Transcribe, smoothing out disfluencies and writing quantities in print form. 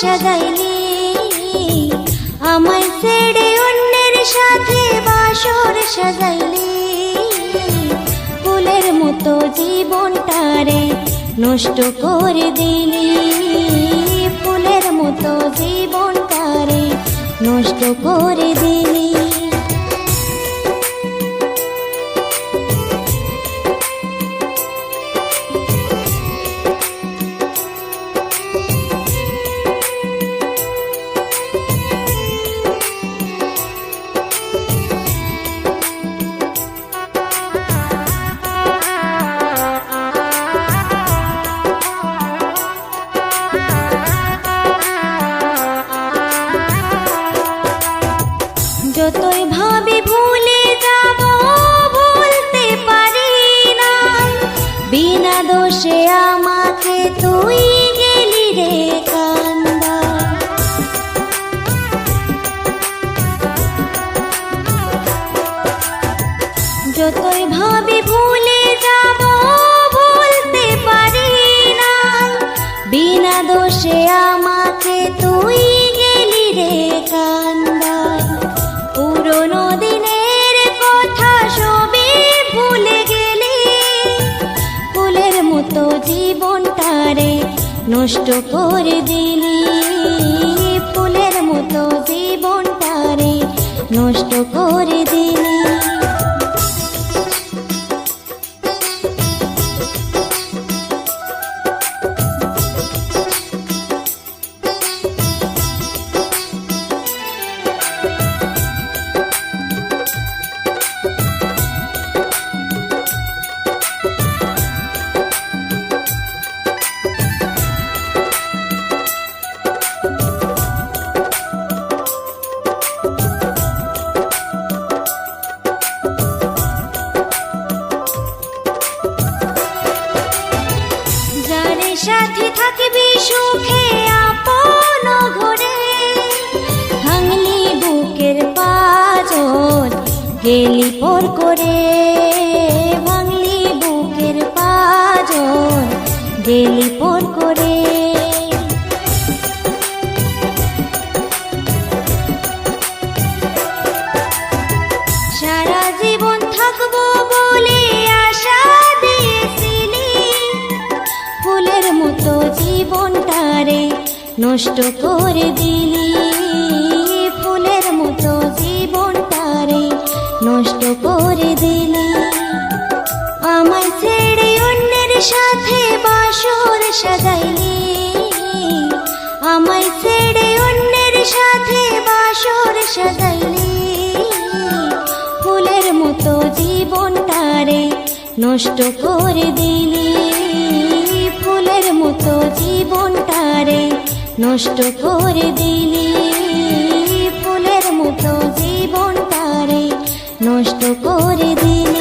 সাজাইলি, আমায় ছেড়ে অন্যের সাথে বাসর সাজাইলি। ফুলের মতো জীবনটারে নষ্ট করে দিলি, ফুলের মতো জীবনটারে নষ্ট করে দিলি। যতই ভাবি ভুলে যাব ভুলতে পারি না, বিনা দোষে আমাকে তুই গেলি রে কান্দা। যতই ভাবি ভুলে যাব ভুলতে পারি না, বিনা দোষে আমাকে তুই গেলি রে কান্দা। পুরনো দিনের কথা সবই ভুলে গেলি, ফুলের মতো জীবনটারে নষ্ট করে দিলি, ফুলের মতো জীবনটারে নষ্ট করে দিলি। সাথে থাকবি সুখে আপন ঘরে, ভাঙলি বুকের পাঁজর গেলি পর করে, ভাঙলি বুকের পাঁজর গেলি পর করে। সারা জীবন থাকবো বলে আশা দিয়েছিলি, ফুলের মতো জীবনটারে নষ্ট করে দিলি, ফুলের মতো জীবনটারে নষ্ট করে দিলি। আমায় ছেড়ে অন্যের সাথে বাসর সাজাইলি, আমায় ছেড়ে অন্যের সাথে বাসর সাজাইলি। ফুলের মতো জীবনটারে নষ্ট করে দিলি, ফুলের মতো জীবনটারে নষ্ট করে দিলি, ফুলের মতো জীবনটারে নষ্ট করে দিলি।